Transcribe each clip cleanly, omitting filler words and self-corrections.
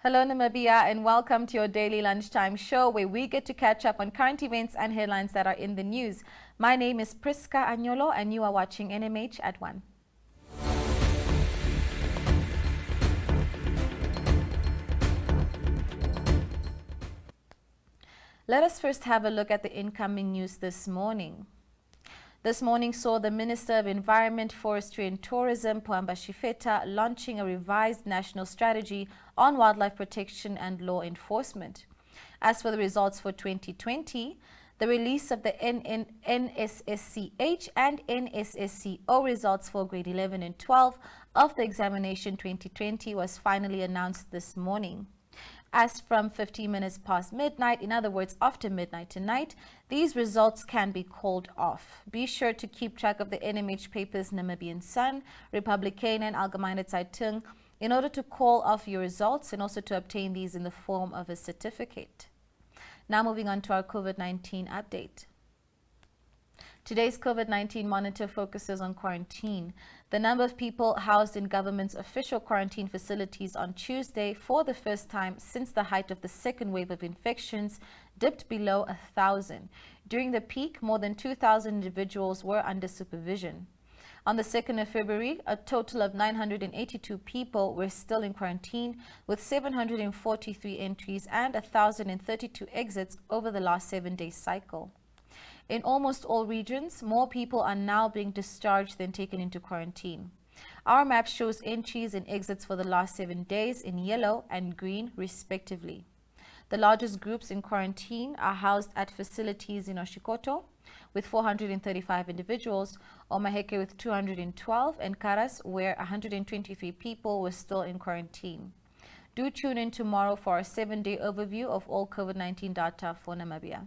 Hello Namibia, and welcome to your daily lunchtime show where we get to catch up on current events and headlines that are in the news. My name is Priska Agnolo and you are watching NMH at 1. Let us first have a look at the incoming news this morning. This morning saw the Minister of Environment, Forestry and Tourism, Pohamba Shifeta, launching a revised national strategy on wildlife protection and law enforcement. As for the results for 2020, the release of the NSSCH and NSSCO results for grade 11 and 12 of the examination 2020 was finally announced this morning. As from 15 minutes past midnight, in other words, after midnight tonight, these results can be called off. Be sure to keep track of the NMH papers Namibian Sun, Republican and Allgemeine Zeitung in order to call off your results and also to obtain these in the form of a certificate. Now moving on to our COVID-19 update. Today's COVID-19 monitor focuses on quarantine. The number of people housed in government's official quarantine facilities on Tuesday for the first time since the height of the second wave of infections dipped below 1,000. During the peak, more than 2,000 individuals were under supervision. On the 2nd of February, a total of 982 people were still in quarantine, with 743 entries and 1,032 exits over the last 7-day cycle. In almost all regions, more people are now being discharged than taken into quarantine. Our map shows entries and exits for the last 7 days in yellow and green, respectively. The largest groups in quarantine are housed at facilities in Oshikoto, with 435 individuals, Omaheke with 212, and Karas, where 123 people were still in quarantine. Do tune in tomorrow for a 7-day overview of all COVID-19 data for Namibia.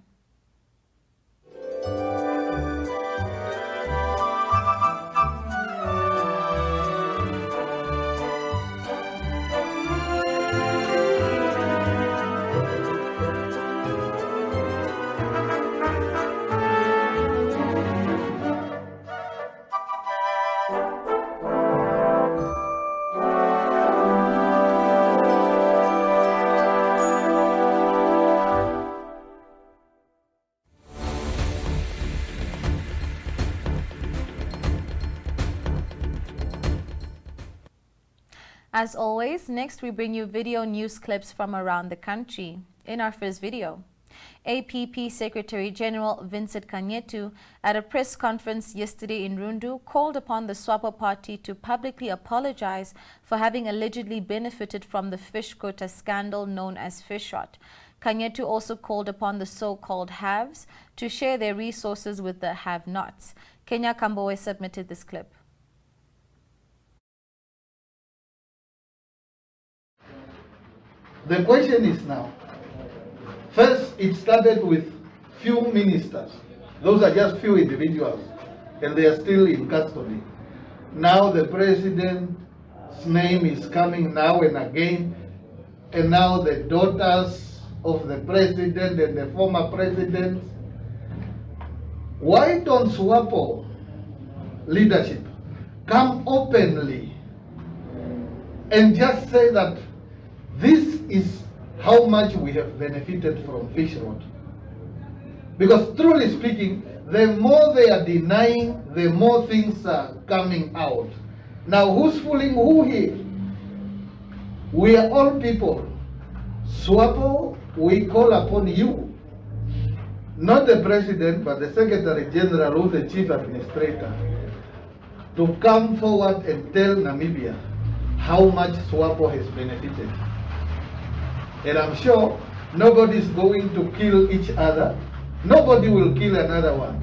As always, next we bring you video news clips from around the country. In our first video, APP Secretary General Vincent Kanyetu, at a press conference yesterday in Rundu, called upon the SWAPO party to publicly apologize for having allegedly benefited from the fish quota scandal known as fish rot. Kanyetu also called upon the so-called haves to share their resources with the have-nots. Kenya Kambowe submitted this clip. The question is now, first it started with few ministers. Those are just few individuals and they are still in custody. Now the president's name is coming now and again, and now the daughters of the president and the former president. Why don't SWAPO leadership come openly and just say that this is how much we have benefited from fish rot? Because truly speaking, the more they are denying, the more things are coming out. Now, who's fooling who here? We are all people. SWAPO, we call upon you, not the president, but the Secretary General, who's the Chief Administrator, to come forward and tell Namibia how much SWAPO has benefited. And I'm sure nobody's going to kill each other. Nobody will kill another one.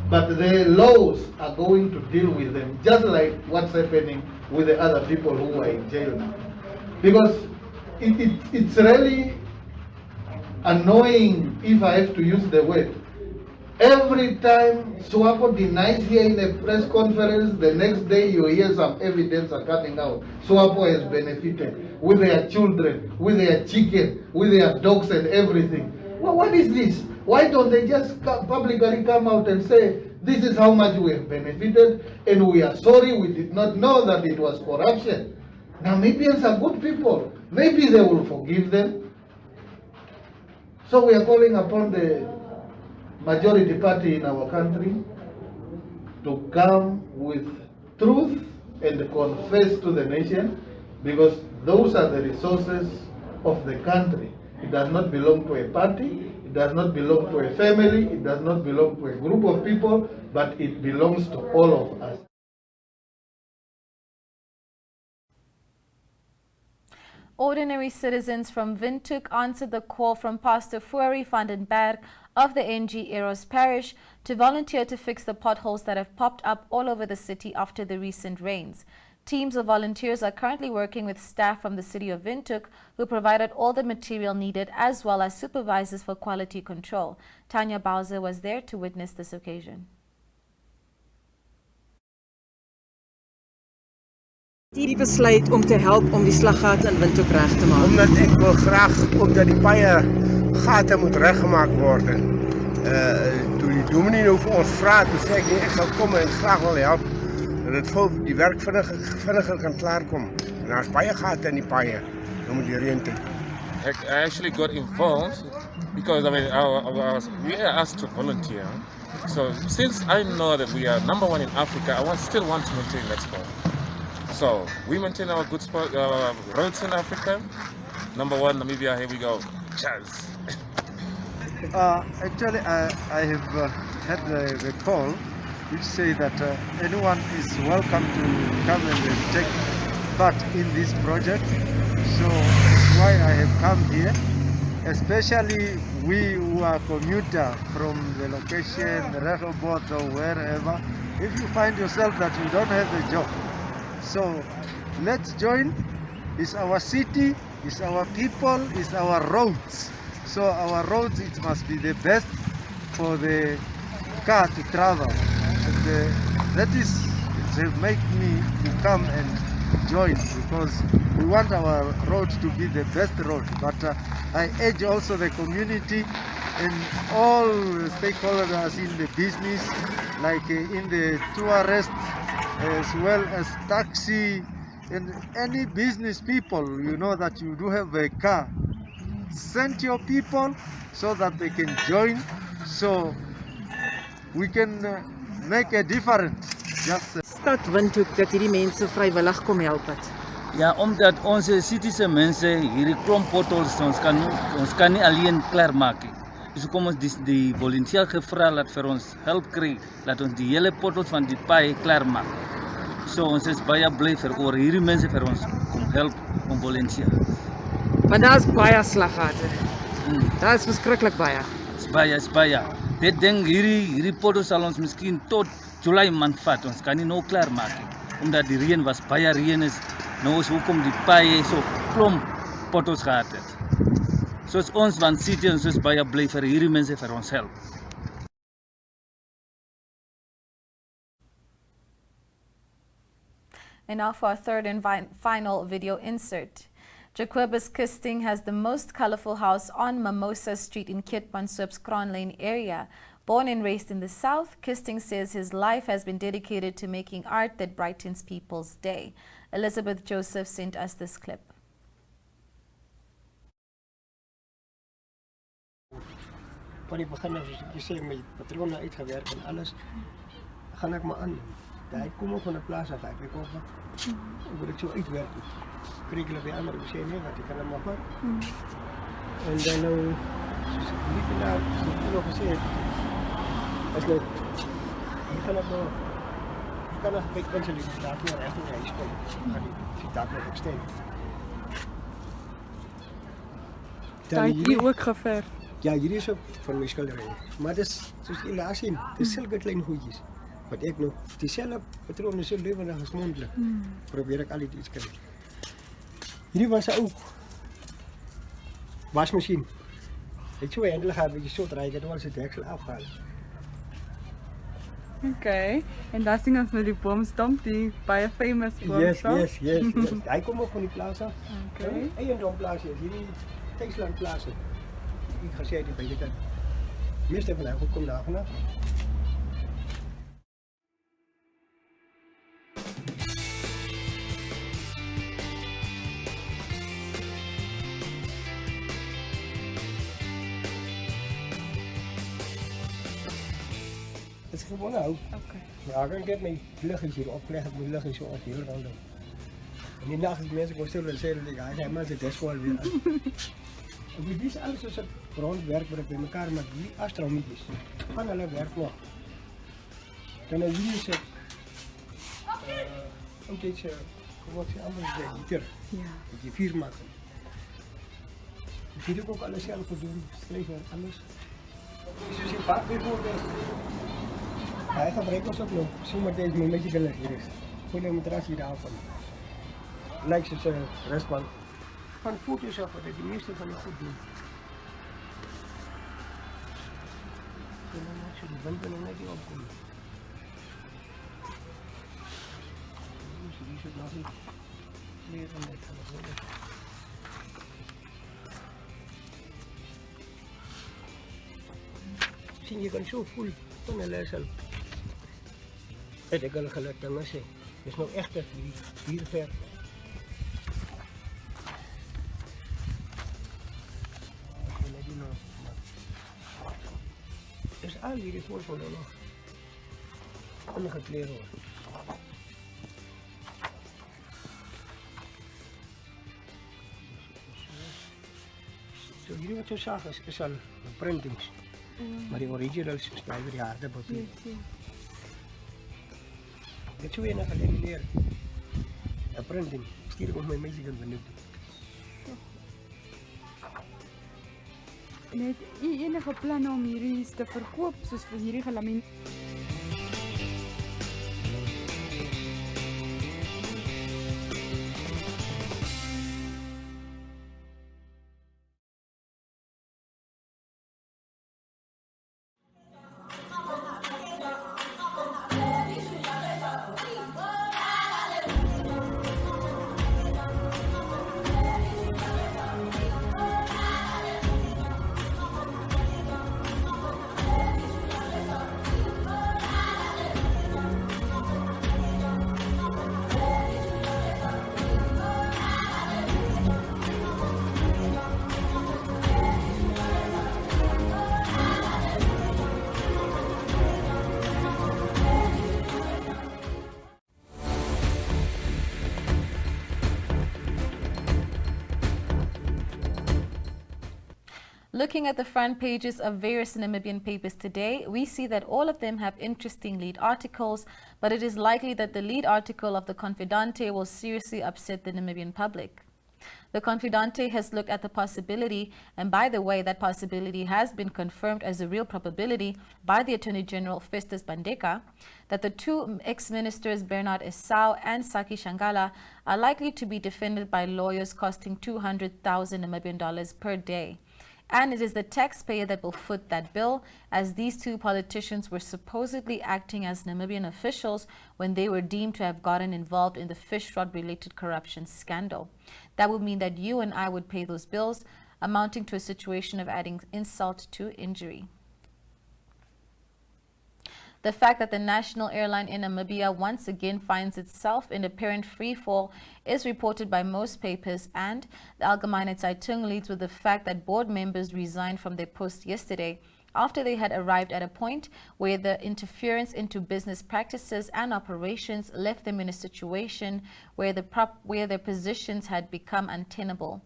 But the laws are going to deal with them, just like what's happening with the other people who are in jail now. Because it's really annoying, if I have to use the word. Every time SWAPO denies here in a press conference, the next day you hear some evidence are coming out. SWAPO has benefited with their children, with their chicken, with their dogs and everything. Well, what is this? Why don't they just publicly come out and say, this is how much we have benefited and we are sorry, we did not know that it was corruption. Namibians are good people. maybe they will forgive them. So we are calling upon the majority party in our country to come with truth and confess to the nation, because those are the resources of the country. It does not belong to a party, it does not belong to a family, it does not belong to a group of people, but it belongs to all of us. Ordinary citizens from Windhoek answered the call from Pastor Fury van den Berg of the NG Eros Parish to volunteer to fix the potholes that have popped up all over the city after the recent rains. Teams of volunteers are currently working with staff from the city of Windhoek, who provided all the material needed, as well as supervisors for quality control. Tanya Bowser was there to witness this occasion. Die besluit om te help om die slaggate in Windhoek reg te maak. Omdat ek wil graag ook dat die paaie gate moet reggemaak word. Toe die dominee nou vir ons vra, toe sê ek ek sal kom en graag wil help dat dit die werk vinniger kan klaarkom. En daar's baie gate in die paaie nou met die reëntyd. I actually got involved because we are asked to volunteer. So since I know that we are number one in Africa, I still want to maintain that sport. So we maintain our good sport, roads in Africa. Number one, Namibia, here we go. Cheers. Actually, I have had the call which say that anyone is welcome to come and take part in this project. So that's why I have come here, especially we who are commuter from the location, Rehoboth or wherever. If you find yourself that you don't have a job, so let's join. It's our city, it's our people, it's our roads. So our roads, it must be the best for the car to travel. And that is it make me to come and join, because we want our road to be the best road. But I urge also the community and all stakeholders in the business, like in the tourist, as well as taxi and any business people, you know that you do have a car. Send your people so that they can join, so we can make a difference. Just Stad Windhoek dat hierdie mense vrywillig kom help het. Ja, omdat onze citiese mense hierdie klomp potholes ons kan nie alleen klaar maak nie. Dus kom ons die volunteer gevra laat vir ons help kry, laat ons die hele potholes van die paai klaar maak. So ons is baie bly vir oor hierdie mense vir ons kom help om volunteer. Want daar's baie slaggate. Daar is verskriklik baie. Is baie. Dit ding hierdie potholes sal ons miskien tot July maand vat. Ons kan nie nou klaar maak nie. Omdat die reën was baie reën is. Nou is hoekom die paai so klomp potholes gehad het. Soos ons van city ons is baie bly vir hierdie mense vir ons help. And now for our third and final video insert. Jacobus Kisting has the most colorful house on Mimosa Street in Keetmanshoop's Crown Lane area. Born and raised in the South, Kisting says his life has been dedicated to making art that brightens people's day. Elizabeth Joseph sent us this clip. Van die begin af, as ek sê, my patrone uitgewerk en alles, gaan ek maar aan. Hy kom op van 'n plaas af, ek kom op. Ek wil dit so uitwerk. Kry ek hulle by ander, ek sê nee, wat ek kan hom maar. En dan nou, soos ek liep daar, soos ek nog gesê het, as nou, hier gaan ek nou, ek kan nog kyk in sy lief, daar nou recht in die huis kom, gaan die dak nog extend. Daar het jy ook geverf. Ja, hierdie is ook van my skildery. Maar dis soos jy laat sien, dis sulke klein goedjies. Wat ek nog dieselfde patrone so lewendig as moontlik probeer ek al iets kry. Hierdie was 'n ou wasmasjien. Ek sou eintlik gehad bietjie so draai, ek het al sy deksel afgehaal. Okay, en daar sien ons nou die boomstamp, die baie famous boomstamp. Yes. Hy kom op van die plaas af. Okay. Eiendomplaas is hierdie Tuisland plaas. Ek gesê uit die buitekant. Meeste van hy kom daar vanaf. Het is gewoon hout. Okay. Ja, ik heb mijn luchtjes hier opgelegd, mijn luchtjes zo op heel random. En die nacht mensen komen stil en zeggen, hij zei, man, het is gewoon weer aan. En dit is alles als het grondwerk wat ik bij elkaar maak, die astronomisch. Van alle werk nog. Dan is hier een beetje, wat je anders zegt, gieter. Ja. Dat je vier maken. Ik doe ook alles zelf doen, schrijven en alles. Dus je paard bijvoorbeeld. Hij gebruikt ons ook nog. Zomaar deze een beetje gelijk hier is. Goede matras daarvan. Lijkt ze zijn restbank. Van voetjes af, dat de meeste van het goed doen. En dan moet je die wind er net opkomen. Dus die zit nog niet meer dan net aan het worden. Zie je kan zo voelen van de les al. Het ik al gelukt dan is het. Is nog echt hier ver. Dus al hier is voor nog. Ongekleerd hoor. Zo hier wat je zag is al printings. Maar die originals zijn weer harde papier. Dit zou je nog alleen leren. Een printing. Stuur ik ook mijn mensen gaan benutten. Net enige planne om hierdie te verkoop soos vir hierdie gelamineerde? Looking at the front pages of various Namibian papers today, we see that all of them have interesting lead articles, but it is likely that the lead article of the Confidante will seriously upset the Namibian public. The Confidante has looked at the possibility, and by the way, that possibility has been confirmed as a real probability by the Attorney General Festus Bandeka, that the two ex-ministers Bernard Esau and Saki Shangala are likely to be defended by lawyers costing 200,000 Namibian dollars per day. And it is the taxpayer that will foot that bill, as these two politicians were supposedly acting as Namibian officials when they were deemed to have gotten involved in the fish rod-related corruption scandal. That would mean that you and I would pay those bills, amounting to a situation of adding insult to injury. The fact that the national airline in Namibia once again finds itself in apparent freefall is reported by most papers, and the Allgemeine Zeitung leads with the fact that board members resigned from their posts yesterday after they had arrived at a point where the interference into business practices and operations left them in a situation where their positions had become untenable.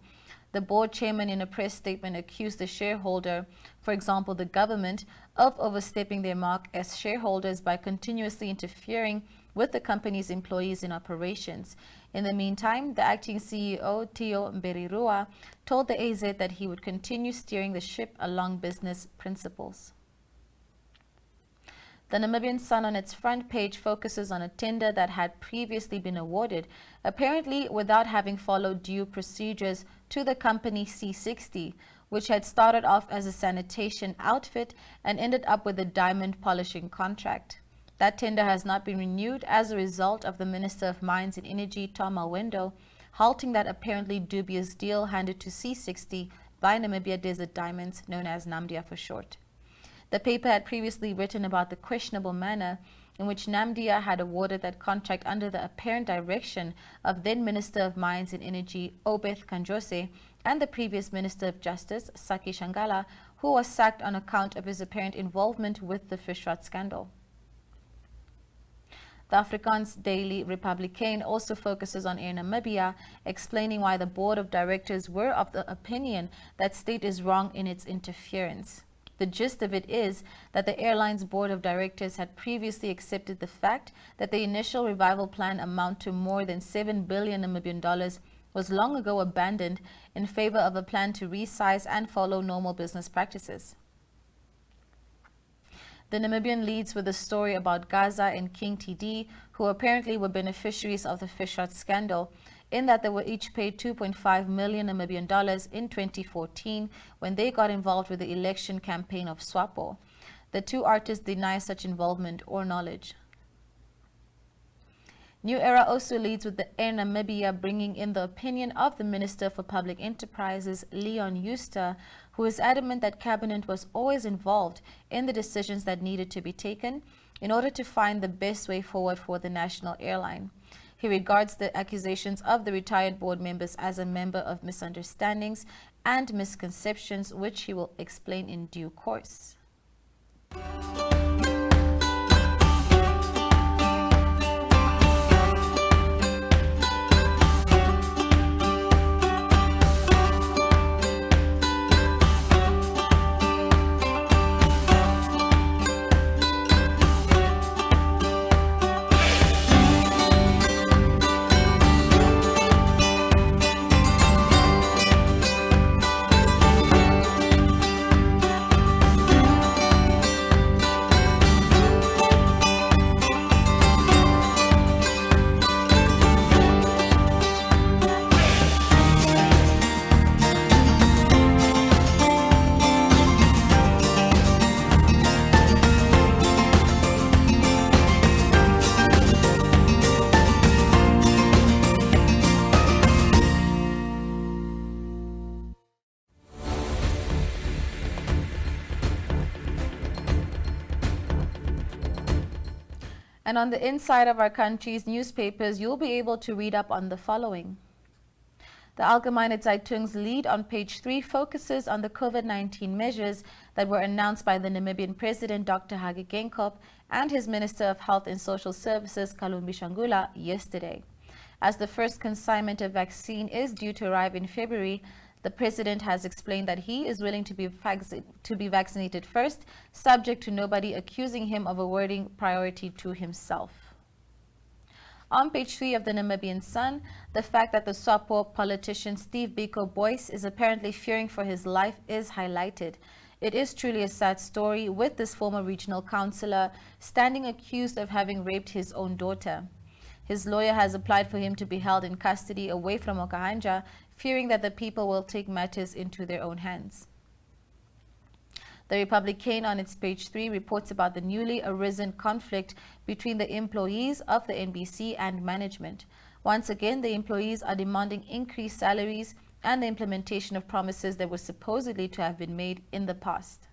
The board chairman in a press statement accused the shareholder, for example the government, of overstepping their mark as shareholders by continuously interfering with the company's employees in operations. In the meantime, the acting CEO, Theo Mberirua, told the AZ that he would continue steering the ship along business principles. The Namibian Sun on its front page focuses on a tender that had previously been awarded, apparently without having followed due procedures, to the company C60, which had started off as a sanitation outfit and ended up with a diamond polishing contract. That tender has not been renewed as a result of the Minister of Mines and Energy, Tom Alwendo, halting that apparently dubious deal handed to C60 by Namibia Desert Diamonds, known as Namibia for short. The paper had previously written about the questionable manner in which Namibia had awarded that contract under the apparent direction of then Minister of Mines and Energy, Obeth Kanjose, and the previous Minister of Justice, Saki Shangala, who was sacked on account of his apparent involvement with the fish rod scandal. The Afrikaans daily Republican also focuses on Air Namibia, explaining why the board of directors were of the opinion that state is wrong in its interference. The gist of it is that the airline's board of directors had previously accepted the fact that the initial revival plan amount to more than 7 billion Namibian dollars was long ago abandoned in favor of a plan to resize and follow normal business practices. The Namibian leads with a story about Gaza and King TD, who apparently were beneficiaries of the Fishert scandal, in that they were each paid 2.5 million Namibian dollars in 2014 when they got involved with the election campaign of SWAPO. The two artists deny such involvement or knowledge. New Era also leads with the Air Namibia bringing in the opinion of the Minister for Public Enterprises, Leon Schuster, who is adamant that Cabinet was always involved in the decisions that needed to be taken in order to find the best way forward for the national airline. He regards the accusations of the retired board members as a member of misunderstandings and misconceptions, which he will explain in due course. And on the inside of our country's newspapers, you'll be able to read up on the following. The Allgemeine Zeitung's lead on page 3 focuses on the COVID-19 measures that were announced by the Namibian President Dr. Hage Geingob and his Minister of Health and Social Services Kalumbi Shangula yesterday. As the first consignment of vaccine is due to arrive in February, the President has explained that he is willing to be vaccinated first, subject to nobody accusing him of awarding priority to himself. On page 3 of the Namibian Sun, the fact that the SWAPO politician Steve Biko Boyce is apparently fearing for his life is highlighted. It is truly a sad story, with this former regional councillor standing accused of having raped his own daughter. His lawyer has applied for him to be held in custody away from Okahanja, fearing that the people will take matters into their own hands. The Republican on its page 3 reports about the newly arisen conflict between the employees of the NBC and management. Once again, the employees are demanding increased salaries and the implementation of promises that were supposedly to have been made in the past.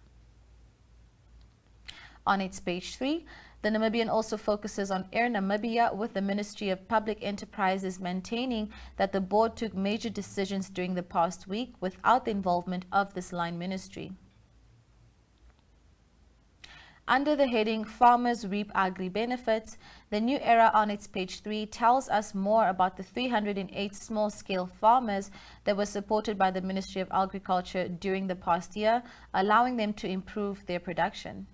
On its page 3, the Namibian also focuses on Air Namibia, with the Ministry of Public Enterprises maintaining that the board took major decisions during the past week without the involvement of this line ministry. Under the heading Farmers Reap Agri-Benefits, the New Era on its page 3 tells us more about the 308 small-scale farmers that were supported by the Ministry of Agriculture during the past year, allowing them to improve their production.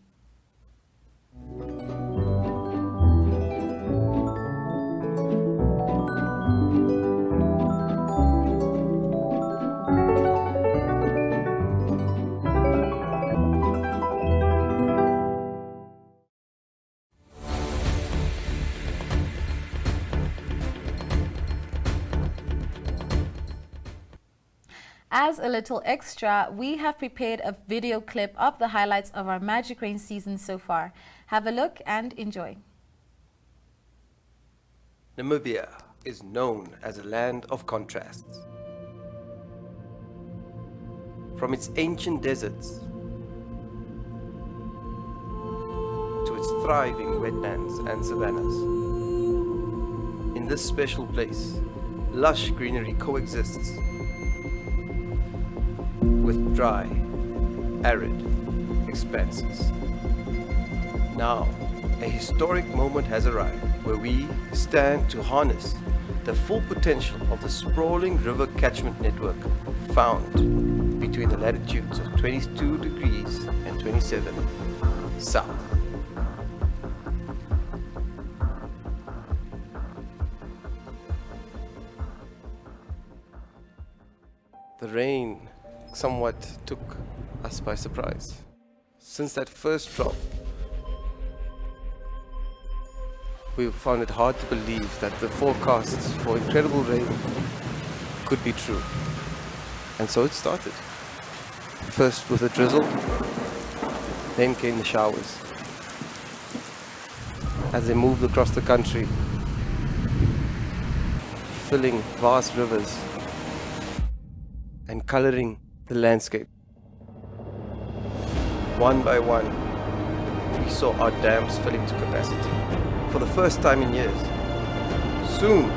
As a little extra, we have prepared a video clip of the highlights of our Magic Rain season so far. Have a look and enjoy. Namibia is known as a land of contrasts. From its ancient deserts to its thriving wetlands and savannas. In this special place, lush greenery coexists with dry, arid expanses. Now, a historic moment has arrived where we stand to harness the full potential of the sprawling river catchment network found between the latitudes of 22 degrees and 27 south. The rain somewhat took us by surprise. Since that first drop, we found it hard to believe that the forecasts for incredible rain could be true. And so it started. First with a drizzle, then came the showers. As they moved across the country, filling vast rivers and coloring the landscape. One by one, we saw our dams filling to capacity for the first time in years. Soon,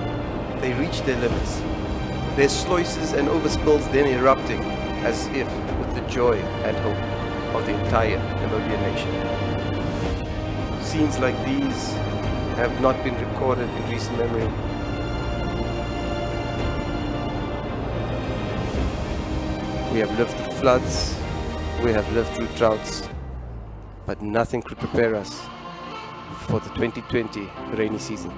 they reached their limits, their sluices and overspills then erupting as if with the joy and hope of the entire Namibian nation. Scenes like these have not been recorded in recent memory. We have lived through floods, we have lived through droughts, but nothing could prepare us for the 2020 rainy season.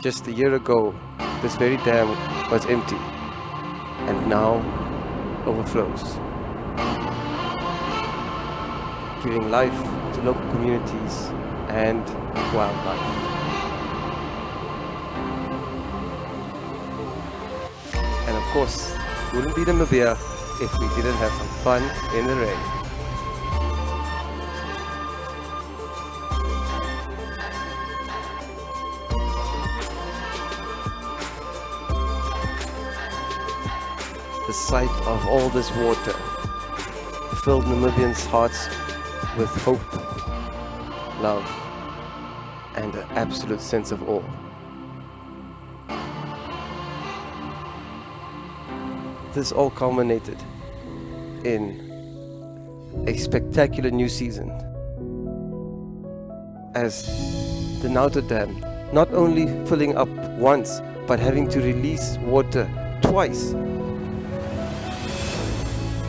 Just a year ago, this very dam was empty and now overflows, giving life to local communities and wildlife. And of course, it wouldn't be Namibia if we didn't have some fun in the rain. The sight of all this water filled Namibians' hearts with hope, love, and an absolute sense of awe. This all culminated in a spectacular new season as the Nauta Dam not only filling up once but having to release water twice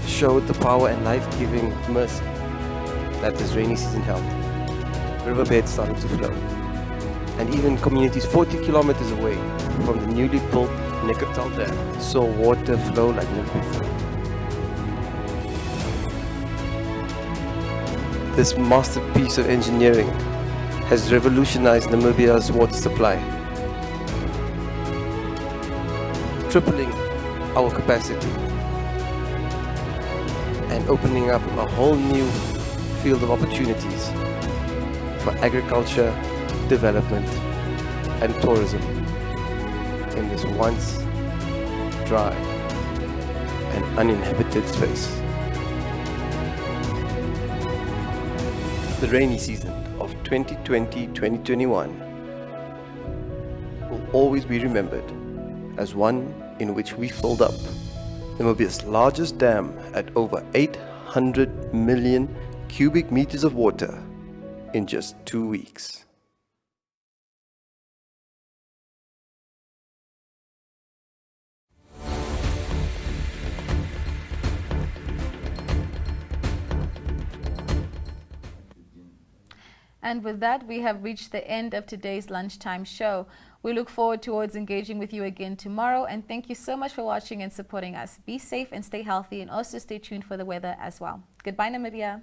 showed the power and life-giving mercy that this rainy season held. Riverbeds started to flow, and even communities 40 kilometers away from the newly built Neckartal Dam saw water flow like never before. This masterpiece of engineering has revolutionized Namibia's water supply, tripling our capacity and opening up a whole new field of opportunities for agriculture, development, and tourism in this once dry and uninhabited space. The rainy season of 2020-2021 will always be remembered as one in which we filled up Namibia's largest dam at over 800 million cubic meters of water in just 2 weeks. And with that, we have reached the end of today's lunchtime show. We look forward towards engaging with you again tomorrow, and thank you so much for watching and supporting us. Be safe and stay healthy, and also stay tuned for the weather as well. Goodbye, Namibia.